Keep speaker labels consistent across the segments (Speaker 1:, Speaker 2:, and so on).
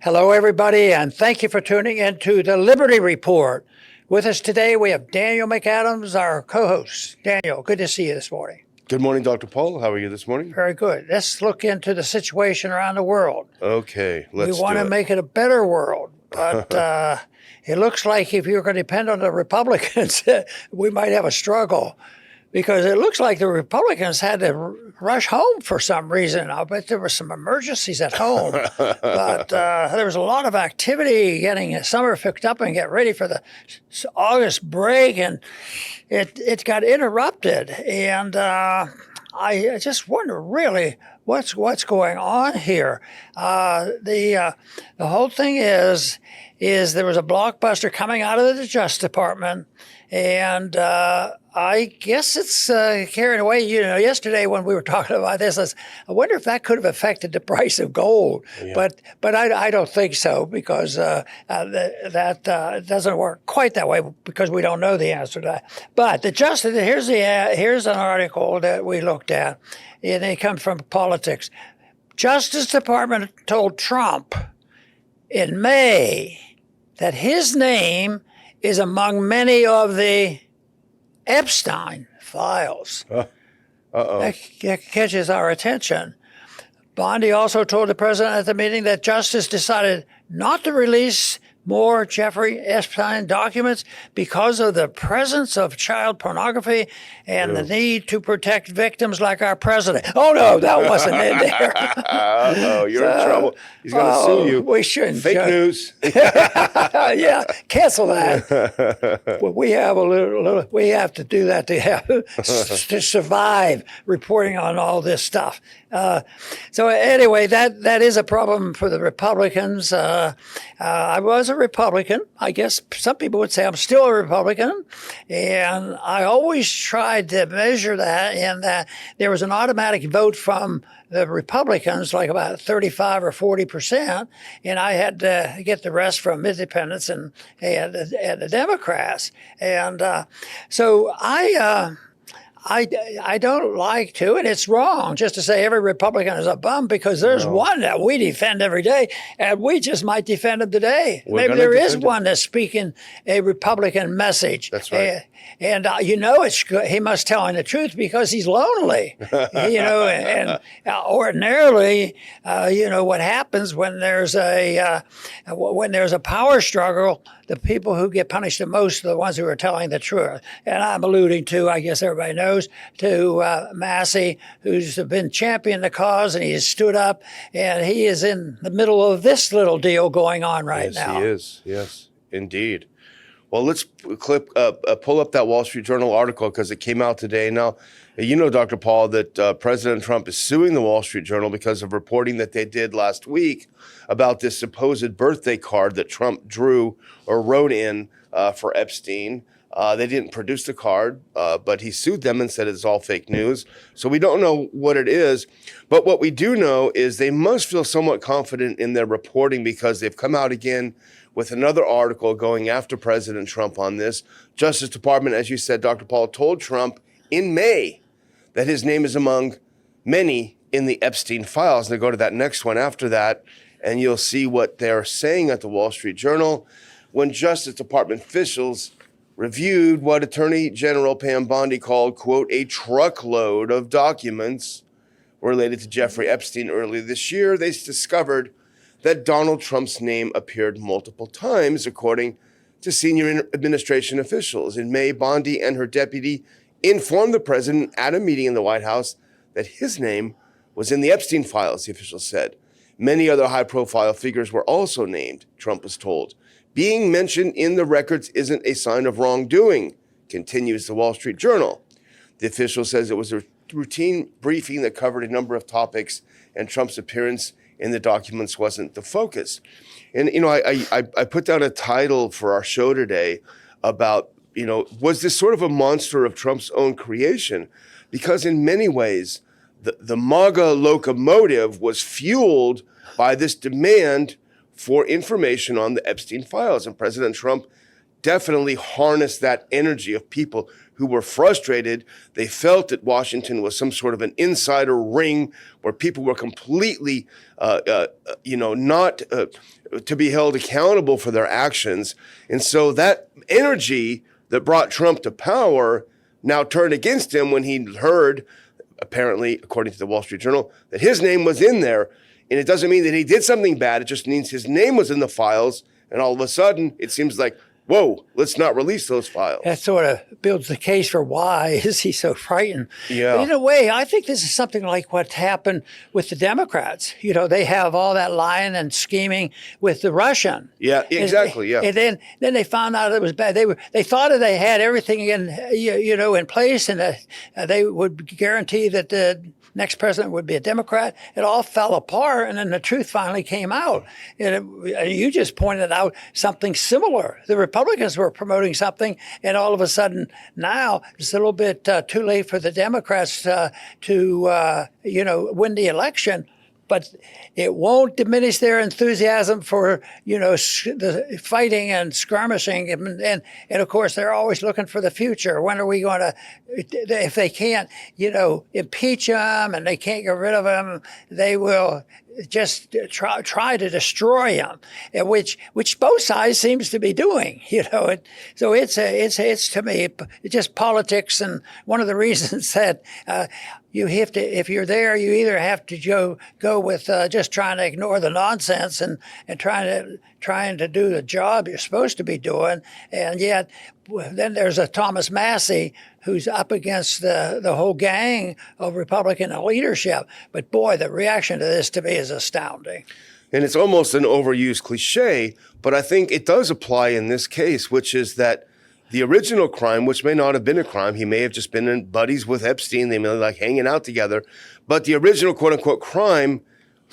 Speaker 1: Hello, everybody, and thank you for tuning in to the Liberty Report. With us today, we have Daniel McAdams, our co-host. Daniel, good to see you this morning.
Speaker 2: Good morning, Dr. Paul. How are you this morning?
Speaker 1: Very good. Let's look into the situation around the world.
Speaker 2: Okay, let's do it.
Speaker 1: We want to make it a better world, but it looks like if you're going to depend on the Republicans, we might have a struggle. Because it looks like the Republicans had to rush home for some reason. I bet there were some emergencies at home. But there was a lot of activity getting summer picked up and get ready for the August break. And it got interrupted. And I just wonder really what's going on here. The whole thing is there was a blockbuster coming out of the Justice Department. And I guess it's carried away. You know, yesterday when we were talking about this, I wonder if that could have affected the price of gold. Yeah. But I don't think so because that doesn't work quite that way because we don't know the answer to that. But here's an article that we looked at, and it comes from politics. Justice Department told Trump in May that his name is among many of the Epstein files. That catches our attention. Bondi also told the president at the meeting that Justice decided not to release more Jeffrey Epstein documents because of the presence of child pornography and the need to protect victims like our president. Oh, no, that wasn't in there.
Speaker 2: Oh, you're in trouble. He's going to sue you.
Speaker 1: We shouldn't.
Speaker 2: Fake news.
Speaker 1: Yeah, cancel that. Well, we have we have to do that to survive reporting on all this stuff. So anyway, that is a problem for the Republicans. I was a Republican. I guess some people would say I'm still a Republican. And I always tried to measure that in that there was an automatic vote from the Republicans, like about 35 or 40%, and I had to get the rest from independents and the Democrats. And so I don't like to, and it's wrong just to say every Republican is a bum because there's one that we defend every day, and we just might defend him today. Maybe there is one that's speaking a Republican message.
Speaker 2: That's right.
Speaker 1: And you know it's good. He must tell him the truth because he's lonely. And ordinarily, what happens when there's a power struggle, the people who get punished the most are the ones who are telling the truth. And I'm alluding to, I guess everybody knows, to Massie, who's been championing the cause, and he has stood up, and he is in the middle of this little deal going on right now.
Speaker 2: Yes, he is. Yes, indeed. Well, let's pull up that Wall Street Journal article because it came out today. Now, you know, Dr. Paul, that President Trump is suing the Wall Street Journal because of reporting that they did last week about this supposed birthday card that Trump drew or wrote in for Epstein. They didn't produce the card, but he sued them and said it's all fake news. So we don't know what it is. But what we do know is they must feel somewhat confident in their reporting because they've come out again with another article going after President Trump on this. Justice Department, as you said, Dr. Paul, told Trump in May that his name is among many in the Epstein files. And they go to that next one after that, and you'll see what they're saying at the Wall Street Journal. When Justice Department officials reviewed what Attorney General Pam Bondi called, quote, a truckload of documents related to Jeffrey Epstein earlier this year, they discovered that Donald Trump's name appeared multiple times, according to senior administration officials. In May, Bondi and her deputy informed the president at a meeting in the White House that his name was in the Epstein files, the officials said. Many other high-profile figures were also named, Trump was told. Being mentioned in the records isn't a sign of wrongdoing, continues the Wall Street Journal. The official says it was a routine briefing that covered a number of topics, and Trump's appearance in the documents wasn't the focus. And, I put down a title for our show today about, was this sort of a monster of Trump's own creation? Because in many ways, the MAGA locomotive was fueled by this demand for information on the Epstein files. And President Trump definitely harnessed that energy of people who were frustrated. They felt that Washington was some sort of an insider ring where people were completely, not to be held accountable for their actions. And so that energy that brought Trump to power now turned against him when he heard, apparently, according to the Wall Street Journal, that his name was in there. And it doesn't mean that he did something bad. It just means his name was in the files. And all of a sudden, it seems like, whoa, let's not release those files.
Speaker 1: That sort of builds the case for why is he so frightened.
Speaker 2: Yeah.
Speaker 1: But in a way, I think this is something like what happened with the Democrats. They have all that lying and scheming with the Russian.
Speaker 2: Yeah, exactly.
Speaker 1: And then they found out it was bad. They thought that they had everything in place, and they would guarantee that the next president would be a Democrat. It all fell apart, and then the truth finally came out. And you just pointed out something similar. The Republicans were promoting something, and all of a sudden now it's a little bit too late for the Democrats to win the election. But it won't diminish their enthusiasm for, the fighting and skirmishing. And of course, they're always looking for the future. When are we going to, if they can't, impeach them and they can't get rid of them, they will just try to destroy him, which both sides seems to be doing. So it's to me it's just politics, and one of the reasons that you have to, if you're there, you either have to go with just trying to ignore the nonsense and trying to do the job you're supposed to be doing, and yet then there's a Thomas Massie who's up against the whole gang of Republican leadership. But boy, the reaction to this to me is astounding.
Speaker 2: And it's almost an overused cliche, but I think it does apply in this case, which is that the original crime, which may not have been a crime, he may have just been in buddies with Epstein, they may like hanging out together, but the original quote-unquote crime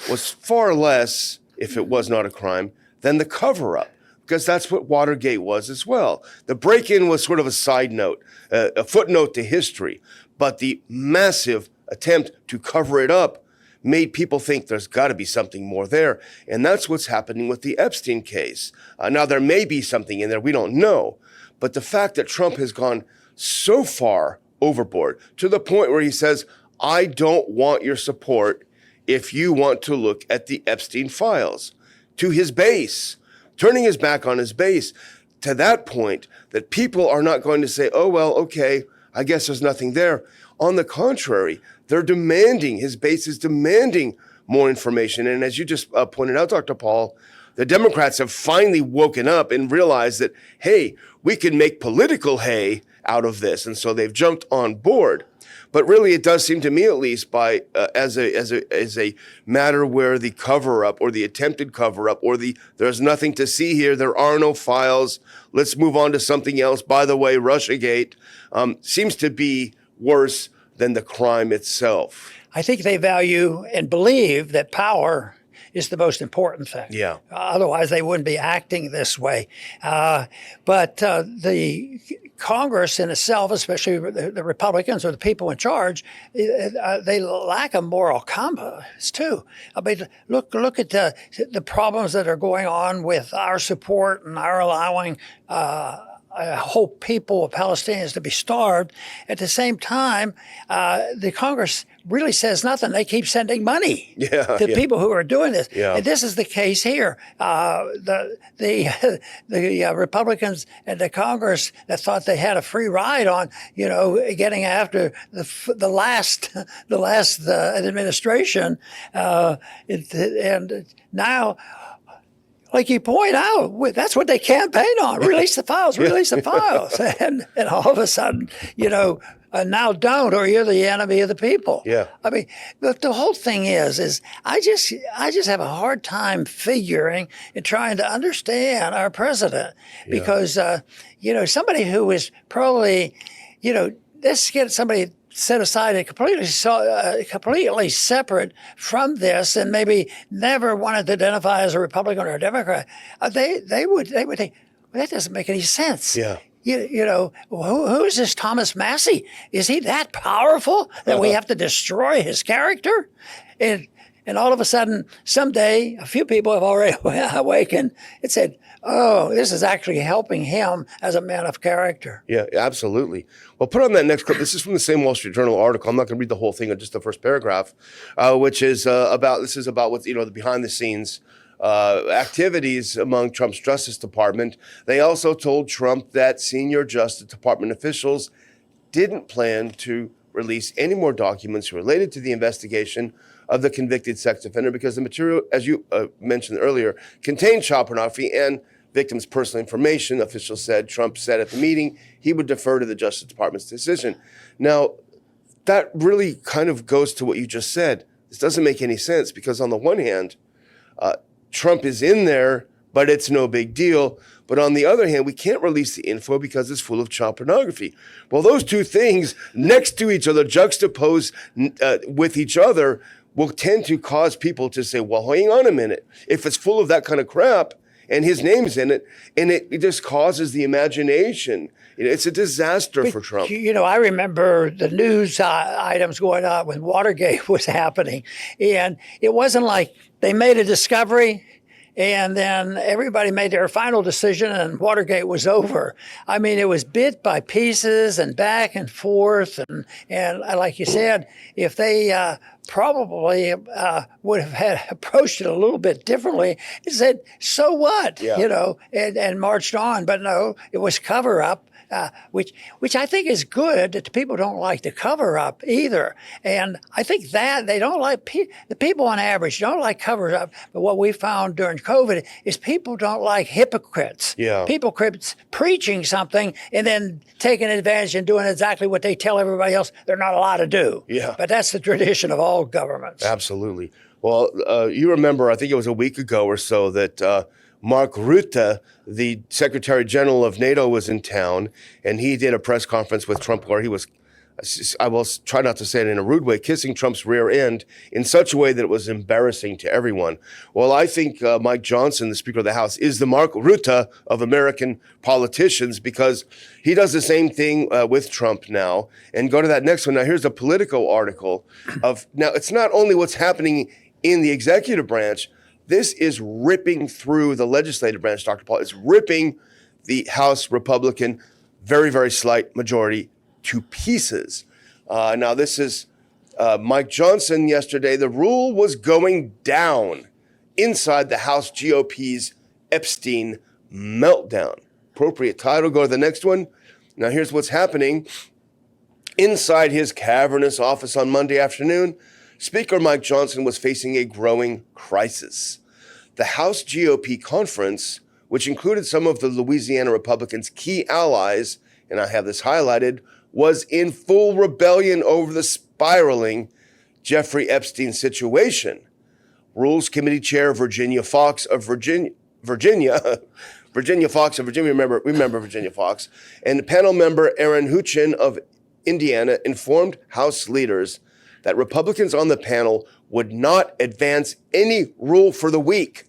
Speaker 2: was far less, if it was not a crime, than the cover-up, because that's what Watergate was as well. The break-in was sort of a side note, a footnote to history, but the massive attempt to cover it up made people think there's got to be something more there. And that's what's happening with the Epstein case. Now, there may be something in there, we don't know. But the fact that Trump has gone so far overboard to the point where he says, I don't want your support if you want to look at the Epstein files, to his base, turning his back on his base, to that point that people are not going to say, oh, well, okay, I guess there's nothing there. On the contrary, they're demanding, his base is demanding more information. And as you just pointed out, Dr. Paul, the Democrats have finally woken up and realized that, hey, we can make political hay out of this. And so they've jumped on board. But really, it does seem to me, at least, as a matter where the cover-up or the attempted cover-up or there's nothing to see here, there are no files, let's move on to something else. By the way, Russiagate seems to be worse than the crime itself.
Speaker 1: I think they value and believe that power is the most important thing.
Speaker 2: Yeah.
Speaker 1: Otherwise, they wouldn't be acting this way. But the Congress in itself, especially the Republicans or the people in charge, they lack a moral compass too. I mean, look at the problems that are going on with our support and our allowing a whole people of Palestinians to be starved. At the same time, the Congress really says nothing. They keep sending money to people who are doing this.
Speaker 2: Yeah.
Speaker 1: And this is the case here. The Republicans and the Congress that thought they had a free ride on, getting after the last administration, and now, like you point out, that's what they campaign on. Release the files, release the files. And all of a sudden, now don't, or you're the enemy of the people.
Speaker 2: Yeah.
Speaker 1: I mean, the whole thing is I just have a hard time figuring and trying to understand our president because, somebody who is probably, let's get somebody set aside and completely separate from this, and maybe never wanted to identify as a Republican or a Democrat, they would think, well, that doesn't make any sense.
Speaker 2: Yeah.
Speaker 1: Who is this Thomas Massie? Is he that powerful that we have to destroy his character? And And all of a sudden, someday, a few people have already awakened and said, oh, this is actually helping him as a man of character.
Speaker 2: Yeah, absolutely. Well, put on that next clip. This is from the same Wall Street Journal article. I'm not going to read the whole thing, just the first paragraph, which is about what, the behind the scenes activities among Trump's Justice Department. They also told Trump that senior Justice Department officials didn't plan to release any more documents related to the investigation of the convicted sex offender because the material, as you mentioned earlier, contained child pornography and victims' personal information. Officials said, Trump said at the meeting he would defer to the Justice Department's decision. Now, that really kind of goes to what you just said. This doesn't make any sense because on the one hand, Trump is in there, but it's no big deal. But on the other hand, we can't release the info because it's full of child pornography. Well, those two things next to each other, juxtaposed with each other, will tend to cause people to say, well, hang on a minute. If it's full of that kind of crap and his name's in it, and it just causes the imagination. It's a disaster for Trump.
Speaker 1: I remember the news items going on when Watergate was happening. And it wasn't like they made a discovery and then everybody made their final decision and Watergate was over. I mean, it was bit by pieces and back and forth. And like you said, if they probably would have had approached it a little bit differently and said, so what, and marched on. But no, it was cover up. Which I think is good that the people don't like the cover up either. And I think that they don't like, the people on average don't like cover up. But what we found during COVID is people don't like hypocrites.
Speaker 2: Yeah.
Speaker 1: Hypocrites preaching something and then taking advantage and doing exactly what they tell everybody else they're not allowed to do.
Speaker 2: Yeah.
Speaker 1: But that's the tradition of all governments.
Speaker 2: Absolutely. Well, you remember, I think it was a week ago or so that Mark Rutte, the Secretary General of NATO, was in town, and he did a press conference with Trump where he was, I will try not to say it in a rude way, kissing Trump's rear end in such a way that it was embarrassing to everyone. Well, I think Mike Johnson, the Speaker of the House, is the Mark Rutte of American politicians because he does the same thing with Trump now. And go to that next one. Now, here's a Politico article of, now, it's not only what's happening in the executive branch. This is ripping through the legislative branch, Dr. Paul. It's ripping the House Republican, very, very slight majority to pieces. Now, this is Mike Johnson yesterday. The rule was going down inside the House GOP's Epstein meltdown. Appropriate title. Go to the next one. Now, here's what's happening. Inside his cavernous office on Monday afternoon, Speaker Mike Johnson was facing a growing crisis. The House GOP conference, which included some of the Louisiana Republicans' key allies, and I have this highlighted, was in full rebellion over the spiraling Jeffrey Epstein situation. Rules Committee Chair Virginia Foxx of Virginia, remember Virginia Foxx, and panel member Aaron Huchin of Indiana informed House leaders that Republicans on the panel would not advance any rule for the week,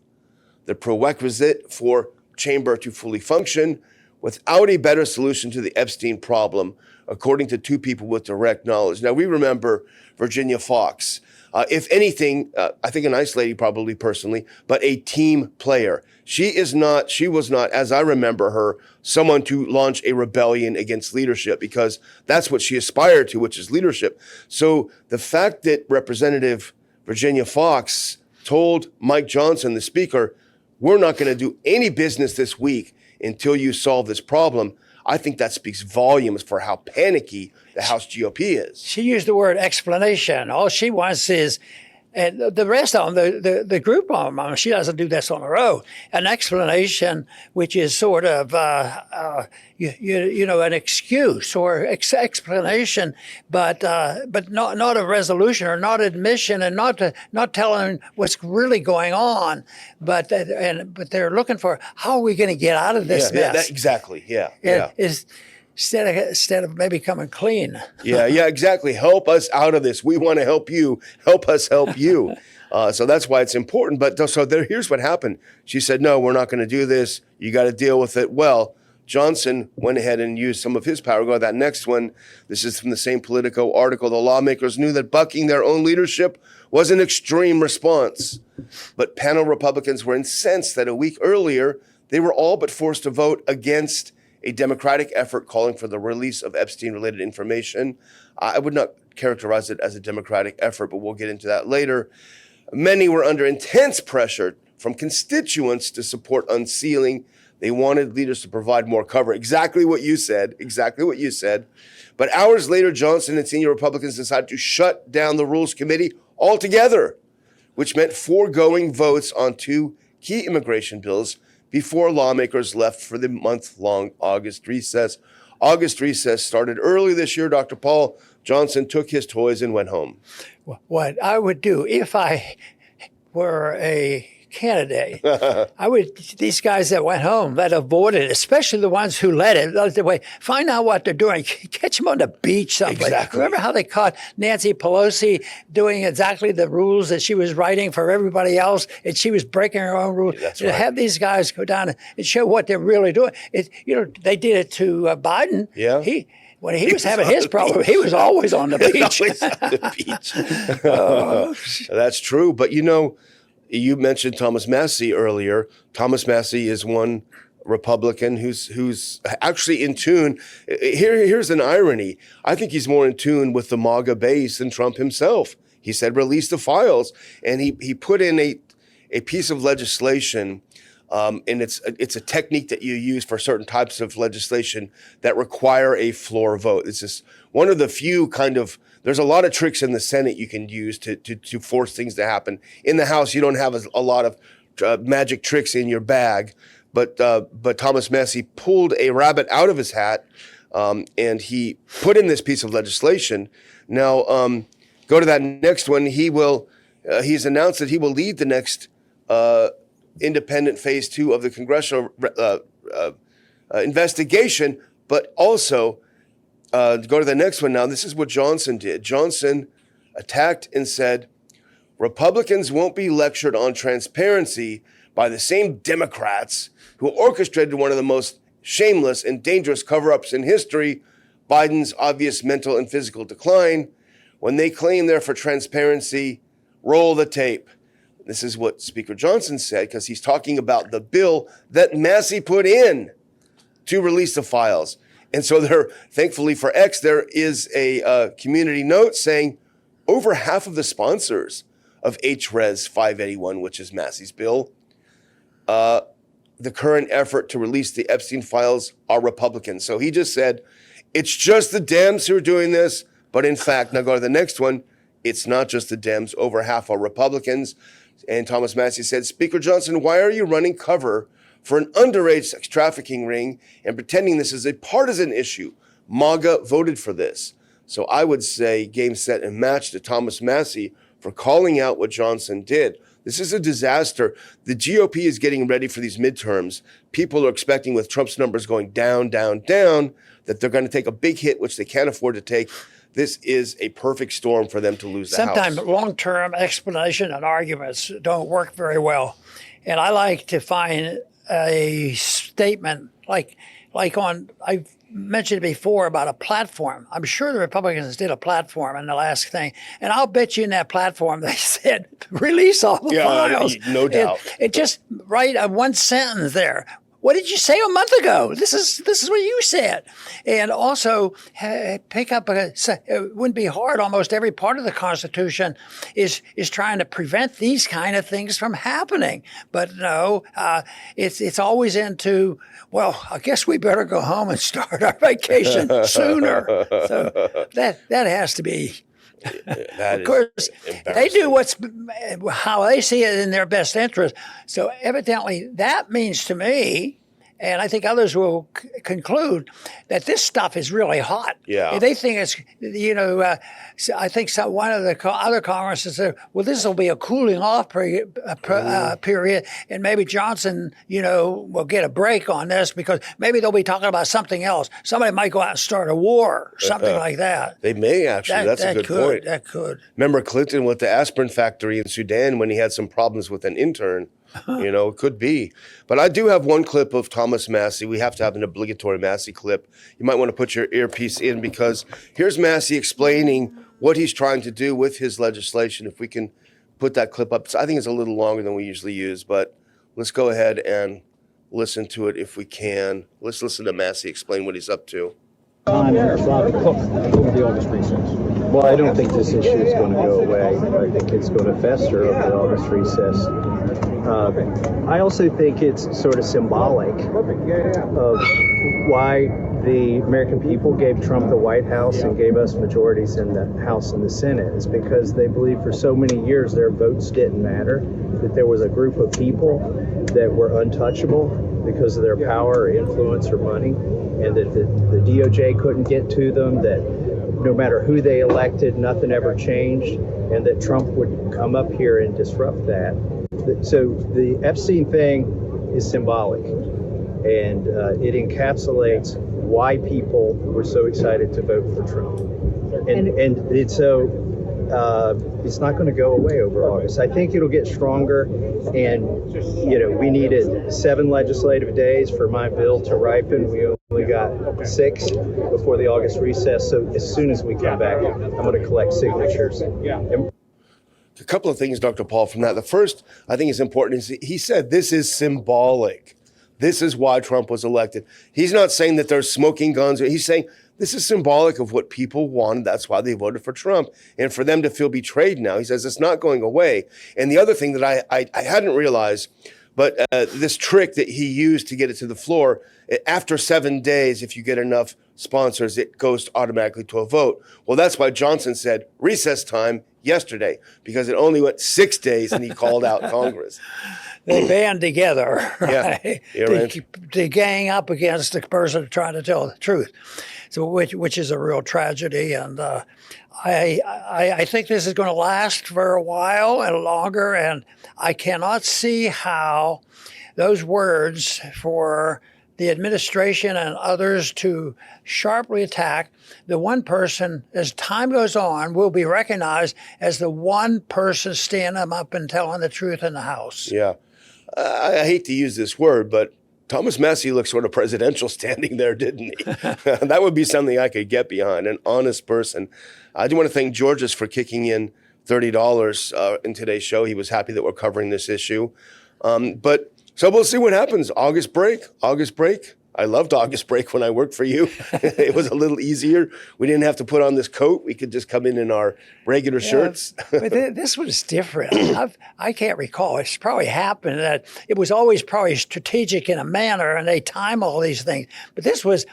Speaker 2: the prerequisite for chamber to fully function, without a better solution to the Epstein problem, according to two people with direct knowledge. Now, we remember Virginia Foxx. If anything, I think a nice lady probably personally, but a team player. She was not, as I remember her, someone to launch a rebellion against leadership because that's what she aspired to, which is leadership. So the fact that Representative Virginia Foxx told Mike Johnson, the speaker, we're not going to do any business this week until you solve this problem, I think that speaks volumes for how panicky the House GOP is.
Speaker 1: She used the word explanation. All she wants is, and the rest of them, the group of them, she doesn't do this on her own, an explanation which is sort of, an excuse or explanation, but not a resolution or not admission and not telling what's really going on, but they're looking for how are we going to get out of this mess?
Speaker 2: Exactly. Yeah.
Speaker 1: Instead of maybe coming clean.
Speaker 2: Yeah, exactly. Help us out of this. We want to help you. Help us help you. So that's why it's important. But here's what happened. She said, no, we're not going to do this. You got to deal with it. Well, Johnson went ahead and used some of his power. Go to that next one. This is from the same Politico article. The lawmakers knew that bucking their own leadership was an extreme response. But panel Republicans were incensed that a week earlier, they were all but forced to vote against a Democratic effort calling for the release of Epstein-related information. I would not characterize it as a Democratic effort, but we'll get into that later. Many were under intense pressure from constituents to support unsealing. They wanted leaders to provide more cover. Exactly what you said. But hours later, Johnson and senior Republicans decided to shut down the Rules Committee altogether, which meant foregoing votes on two key immigration bills before lawmakers left for the month-long August recess. August recess started early this year. Dr. Paul Johnson took his toys and went home.
Speaker 1: What I would do if I were a candidate, these guys that went home, that avoided it, especially the ones who led it, find out what they're doing, catch them on the beach someplace.
Speaker 2: Exactly.
Speaker 1: Remember how they caught Nancy Pelosi doing exactly the rules that she was writing for everybody else, and she was breaking her own rules?
Speaker 2: That's
Speaker 1: to
Speaker 2: right.
Speaker 1: have these guys go down and show what they're really doing. They did it to Biden.
Speaker 2: Yeah.
Speaker 1: When he was having his problem, he was always on the beach.
Speaker 2: Always on the beach. That's true. But you mentioned Thomas Massie earlier. Thomas Massie is one Republican who's actually in tune. Here's an irony. I think he's more in tune with the MAGA base than Trump himself. He said, release the files. And he put in a piece of legislation, and it's a technique that you use for certain types of legislation that require a floor vote. It's just one of the few there's a lot of tricks in the Senate you can use to force things to happen. In the House, you don't have a lot of magic tricks in your bag. But Thomas Massie pulled a rabbit out of his hat, and he put in this piece of legislation. Now, go to that next one. He's announced that he will lead the next independent phase 2 of the congressional investigation, but also go to the next one now. This is what Johnson did. Johnson attacked and said, Republicans won't be lectured on transparency by the same Democrats who orchestrated one of the most shameless and dangerous cover-ups in history, Biden's obvious mental and physical decline. When they claim they're for transparency, roll the tape. This is what Speaker Johnson said, because he's talking about the bill that Massie put in to release the files. And so thankfully for X, there is a community note saying over half of the sponsors of HRES 581, which is Massie's bill, the current effort to release the Epstein files are Republicans. So he just said, it's just the Dems who are doing this. But in fact, now go to the next one. It's not just the Dems. Over half are Republicans. And Thomas Massie said, Speaker Johnson, why are you running cover for an underage sex trafficking ring and pretending this is a partisan issue? MAGA voted for this. So I would say game, set, and match to Thomas Massie for calling out what Johnson did. This is a disaster. The GOP is getting ready for these midterms. People are expecting, with Trump's numbers going down, down, down, that they're going to take a big hit, which they can't afford to take. This is a perfect storm for them to lose the House.
Speaker 1: Sometimes long-term explanation and arguments don't work very well. And I like to find a statement like I've mentioned before about a platform. I'm sure the Republicans did a platform in the last thing. And I'll bet you in that platform they said, release all the files.
Speaker 2: No doubt.
Speaker 1: It just write one sentence there. What did you say a month ago? This is what you said. And also pick up it wouldn't be hard. Almost every part of the Constitution is trying to prevent these kind of things from happening. But no, it's always into, well, I guess we better go home and start our vacation sooner. So that has to be. Of course, they do how they see it in their best interest. So evidently that means to me, and I think others will conclude, that this stuff is really hot.
Speaker 2: Yeah.
Speaker 1: They think it's, I think one of the other Congressmen said, well, this will be a cooling off period, and maybe Johnson, will get a break on this because maybe they'll be talking about something else. Somebody might go out and start a war, something like that.
Speaker 2: They may actually. That's a good point.
Speaker 1: That could.
Speaker 2: Remember Clinton with the aspirin factory in Sudan when he had some problems with an intern? It could be. But I do have one clip of Thomas Massie. We have to have an obligatory Massie clip. You might want to put your earpiece in because here's Massie explaining what he's trying to do with his legislation. If we can put that clip up. I think it's a little longer than we usually use, but let's go ahead and listen to it if we can. Let's listen to Massie explain what he's up to.
Speaker 3: Time over the August recess. Well, I don't think this issue is going to go away. I think it's going to fester over the August recess. I also think it's sort of symbolic of why the American people gave Trump the White House and gave us majorities in the House and the Senate. Is because they believed for so many years their votes didn't matter, that there was a group of people that were untouchable because of their power or influence or money, and that the DOJ couldn't get to them, that no matter who they elected, nothing ever changed, and that Trump would come up here and disrupt that. So the Epstein thing is symbolic, and it encapsulates why people were so excited to vote for Trump. And so it's not going to go away over August. I think it'll get stronger, and we needed 7 legislative days for my bill to ripen. We only got 6 before the August recess. So as soon as we come back, I'm going to collect signatures.
Speaker 2: A couple of things, Dr. Paul, from that. The first, I think is important, is he said this is symbolic. This is why Trump was elected. He's not saying that there's smoking guns. He's saying this is symbolic of what people wanted. That's why they voted for Trump. And for them to feel betrayed now, he says it's not going away. And the other thing that I hadn't realized, but this trick that he used to get it to the floor, after 7 days, if you get enough sponsors, it goes automatically to a vote. Well, that's why Johnson said recess time yesterday, because it only went 6 days and he called out Congress.
Speaker 1: They band together, right?
Speaker 2: Yeah, right.
Speaker 1: To gang up against the person trying to tell the truth, so which is a real tragedy. And I think this is going to last for a while and longer. And I cannot see how those words for the administration and others to sharply attack the one person, as time goes on, will be recognized as the one person standing up and telling the truth in the House.
Speaker 2: Yeah. I hate to use this word, but Thomas Massie looked sort of presidential standing there, didn't he? That would be something I could get behind, an honest person. I do want to thank Georges for kicking in $30 in today's show. He was happy that we're covering this issue. So we'll see what happens. August break. I loved August break when I worked for you. It was a little easier. We didn't have to put on this coat. We could just come in our regular shirts.
Speaker 1: But this was different. I can't recall. It's probably happened that it was always probably strategic in a manner, and they time all these things. But this was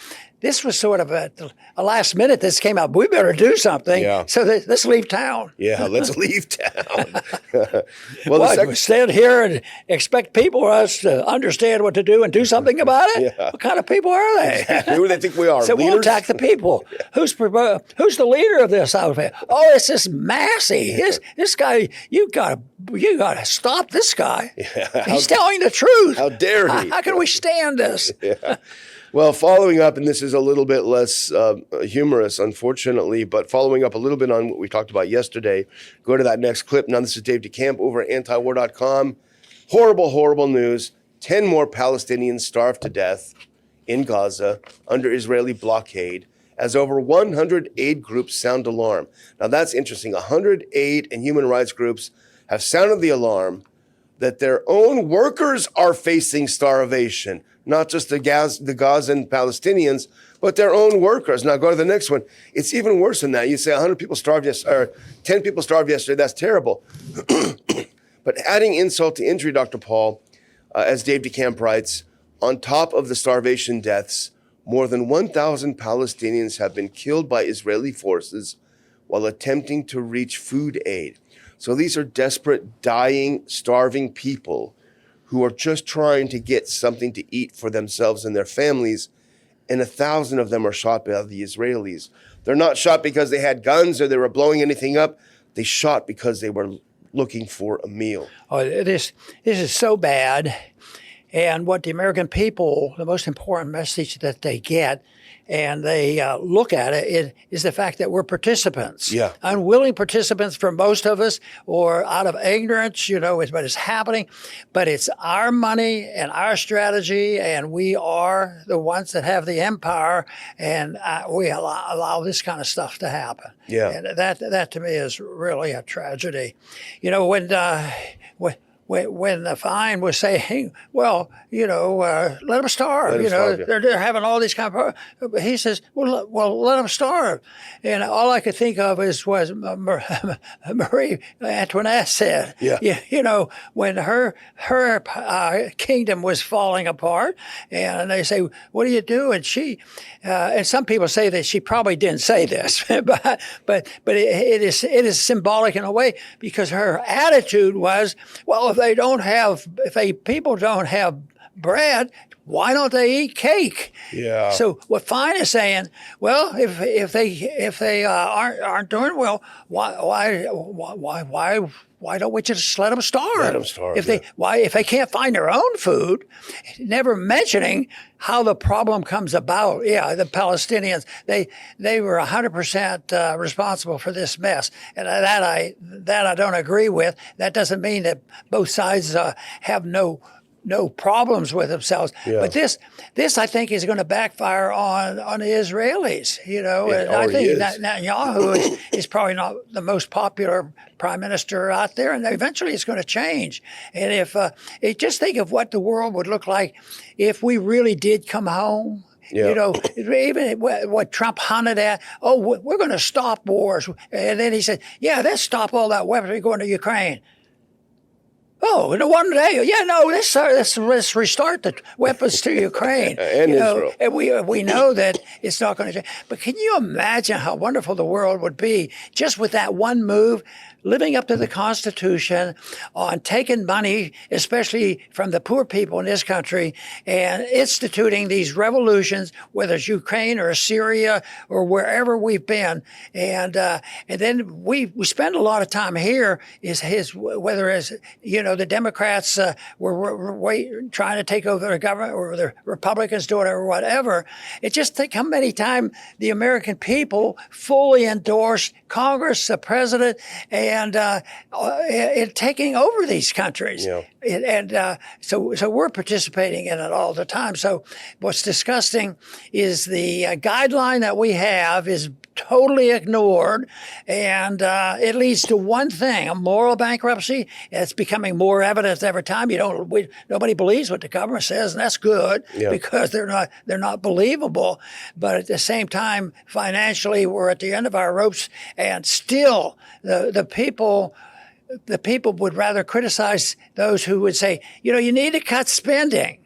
Speaker 1: sort of a last minute. This came up. We better do something.
Speaker 2: Yeah.
Speaker 1: So let's leave town.
Speaker 2: Yeah, let's leave town.
Speaker 1: We stand here and expect people us to understand what to do and do something about it?
Speaker 2: Yeah.
Speaker 1: What kind of people are they?
Speaker 2: Who do they think we are?
Speaker 1: So
Speaker 2: Leaders?
Speaker 1: we'll attack the people. Yeah. Who's the leader of this outfit? Oh, it's this Massie. This guy. You gotta stop this guy.
Speaker 2: Yeah.
Speaker 1: He's telling the truth.
Speaker 2: How dare he?
Speaker 1: How can we stand this?
Speaker 2: Yeah. Well, following up, and this is a little bit less humorous, unfortunately, but following up a little bit on what we talked about yesterday, go to that next clip. Now, this is Dave DeCamp over at antiwar.com. Horrible, horrible news. 10 more Palestinians starved to death in Gaza under Israeli blockade as over 100 aid groups sound alarm. Now, that's interesting. 100 aid and human rights groups have sounded the alarm that their own workers are facing starvation. Not just the Gazan Palestinians, but their own workers. Now go to the next one. It's even worse than that. You say 100 people starved yesterday, or 10 people starved yesterday. That's terrible. But adding insult to injury, Dr. Paul, as Dave DeCamp writes, on top of the starvation deaths, more than 1,000 Palestinians have been killed by Israeli forces while attempting to reach food aid. So these are desperate, dying, starving people who are just trying to get something to eat for themselves and their families, and 1,000 of them are shot by the Israelis. They're not shot because they had guns or they were blowing anything up. They shot because they were looking for a meal.
Speaker 1: Oh, this is so bad. And what the American people, the most important message that they get, and they look at it is the fact that we're participants,
Speaker 2: Yeah.
Speaker 1: unwilling participants for most of us, or out of ignorance, is what is happening. But it's our money and our strategy, and we are the ones that have the empire, and we allow this kind of stuff to happen.
Speaker 2: Yeah.
Speaker 1: And that to me is really a tragedy. When the Fine was saying, well, let them starve.
Speaker 2: Let 'em starve, yeah.
Speaker 1: They're having all these kind of. He says, well, let them starve. And all I could think of was Marie Antoinette said,
Speaker 2: Yeah.
Speaker 1: when her kingdom was falling apart, and they say, what do you do? And she, and some people say that she probably didn't say this, but it is symbolic in a way, because her attitude was, well, if people don't have bread, why don't they eat cake?
Speaker 2: Yeah.
Speaker 1: So what Fine is saying, well, if they aren't doing well, why don't we just let them starve?
Speaker 2: Let them starve.
Speaker 1: If they can't find their own food, never mentioning how the problem comes about. Yeah, the Palestinians, they were 100% responsible for this mess, and that I don't agree with. That doesn't mean that both sides have no problems with themselves.
Speaker 2: Yeah.
Speaker 1: But this I think is going to backfire on the Israelis, and I
Speaker 2: already
Speaker 1: think
Speaker 2: is.
Speaker 1: Netanyahu is probably not the most popular prime minister out there, and eventually it's going to change. And if just think of what the world would look like if we really did come home.
Speaker 2: Yeah.
Speaker 1: Even what Trump hunted at, we're going to stop wars. And then he said, yeah, let's stop all that weaponry going to Ukraine. Oh, in one day, let's restart the weapons to Ukraine.
Speaker 2: And Israel.
Speaker 1: And we know that it's not going to change. But can you imagine how wonderful the world would be just with that one move, living up to the Constitution, on taking money, especially from the poor people in this country, and instituting these revolutions, whether it's Ukraine or Syria or wherever we've been. And then we spend a lot of time here whether it's, the Democrats were trying to take over the government, or the Republicans doing it, or whatever. It's just think how many times the American people fully endorsed Congress, the president, and taking over these countries.
Speaker 2: Yeah.
Speaker 1: So we're participating in it all the time. So what's disgusting is the guideline that we have is totally ignored, and it leads to one thing: a moral bankruptcy. It's becoming more evident every time. Nobody believes what the government says, and that's good, because they're not believable. But at the same time, financially, we're at the end of our ropes, and still the people would rather criticize those who would say, you need to cut spending.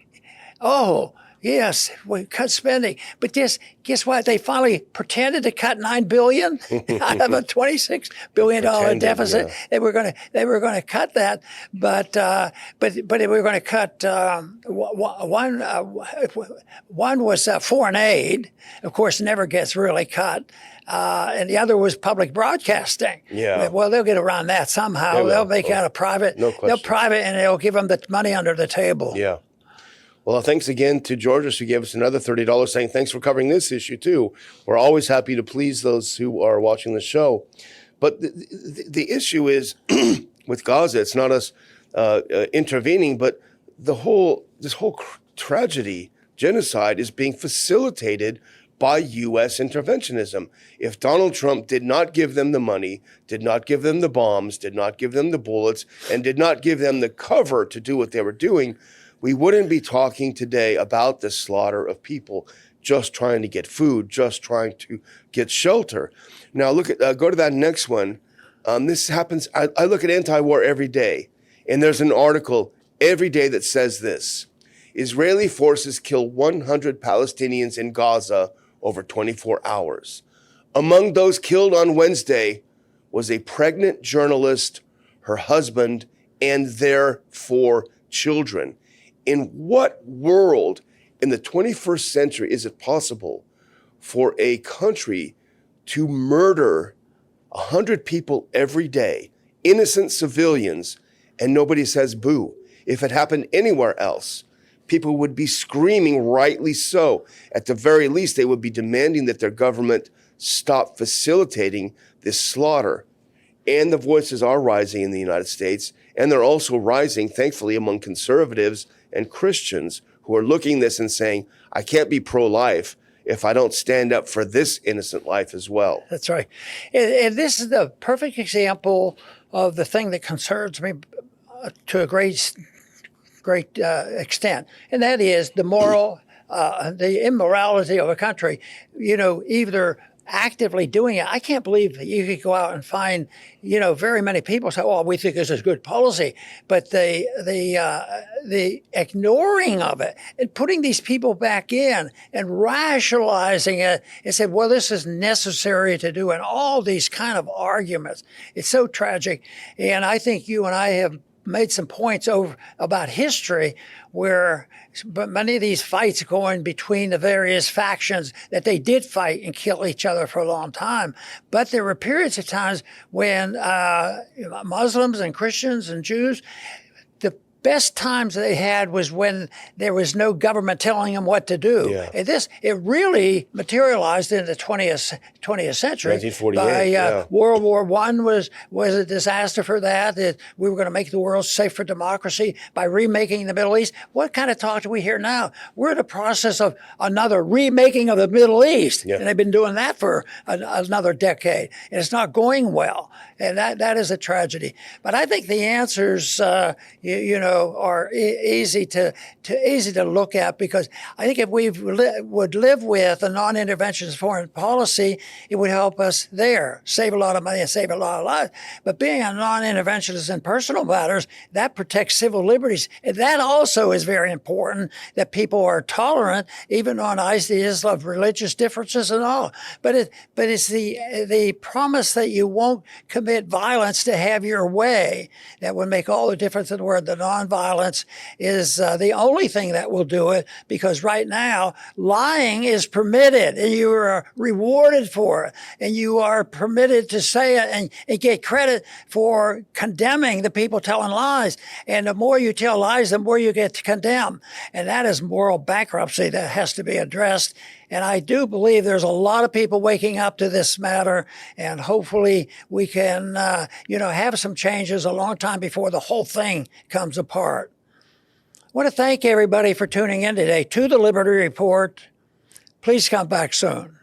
Speaker 1: Oh, yes, we cut spending. But guess what? They finally pretended to cut $9 billion out of a $26 billion deficit.
Speaker 2: Yeah.
Speaker 1: They were going to cut that, but they were going to cut one was foreign aid, of course, never gets really cut. And the other was public broadcasting.
Speaker 2: Yeah.
Speaker 1: Well, they'll get around that somehow. They'll make out a private.
Speaker 2: No question.
Speaker 1: They'll private, and they'll give them the money under the table.
Speaker 2: Yeah. Well, thanks again to Georges, who gave us another $30, saying thanks for covering this issue too. We're always happy to please those who are watching the show. But the issue is with Gaza, it's not us intervening, but this whole tragedy, genocide, is being facilitated by U.S. interventionism. If Donald Trump did not give them the money, did not give them the bombs, did not give them the bullets, and did not give them the cover to do what they were doing, we wouldn't be talking today about the slaughter of people just trying to get food, just trying to get shelter. Now, go to that next one. This happens. I look at anti-war every day, and there's an article every day that says this: Israeli forces kill 100 Palestinians in Gaza over 24 hours. Among those killed on Wednesday was a pregnant journalist, her husband, and their 4 children. In what world in the 21st century is it possible for a country to murder 100 people every day, innocent civilians, and nobody says boo? If it happened anywhere else, people would be screaming, rightly so. At the very least, they would be demanding that their government stop facilitating this slaughter. And the voices are rising in the United States, and they're also rising, thankfully, among conservatives and Christians who are looking at this and saying, I can't be pro-life if I don't stand up for this innocent life as well.
Speaker 1: That's right. And this is the perfect example of the thing that concerns me to a great extent, and that is the moral, the immorality of a country, either actively doing it. I can't believe that you could go out and find, very many people say, "Oh, we think this is good policy," but the ignoring of it and putting these people back in and rationalizing it and said, "Well, this is necessary to do," and all these kind of arguments. It's so tragic, and I think you and I have made some points about history where many of these fights going between the various factions that they did fight and kill each other for a long time. But there were periods of times when Muslims and Christians and Jews, the best times they had was when there was no government telling them what to do. Yeah. And it really materialized in the 20th century.
Speaker 2: 1948,
Speaker 1: World War I was a disaster for that we were going to make the world safe for democracy by remaking the Middle East. What kind of talk do we hear now? We're in the process of another remaking of the Middle East. Yeah. And they've been doing that for another decade. And it's not going well. And that is a tragedy. But I think the answers, are easy to look at, because I think if we would live with a non-interventionist foreign policy, it would help us there, save a lot of money and save a lot of lives. But being a non-interventionist in personal matters, that protects civil liberties. And that also is very important, that people are tolerant, even on ideas of religious differences and all. But it's the promise that you won't commit violence to have your way that would make all the difference in the world. The nonviolence is the only thing that will do it, because right now lying is permitted and you are rewarded for it, and you are permitted to say it and get credit for condemning the people telling lies. And the more you tell lies, the more you get condemned. And that is moral bankruptcy that has to be addressed. And I do believe there's a lot of people waking up to this matter, and hopefully we can, have some changes a long time before the whole thing comes apart. I want to thank everybody for tuning in today to the Liberty Report. Please come back soon.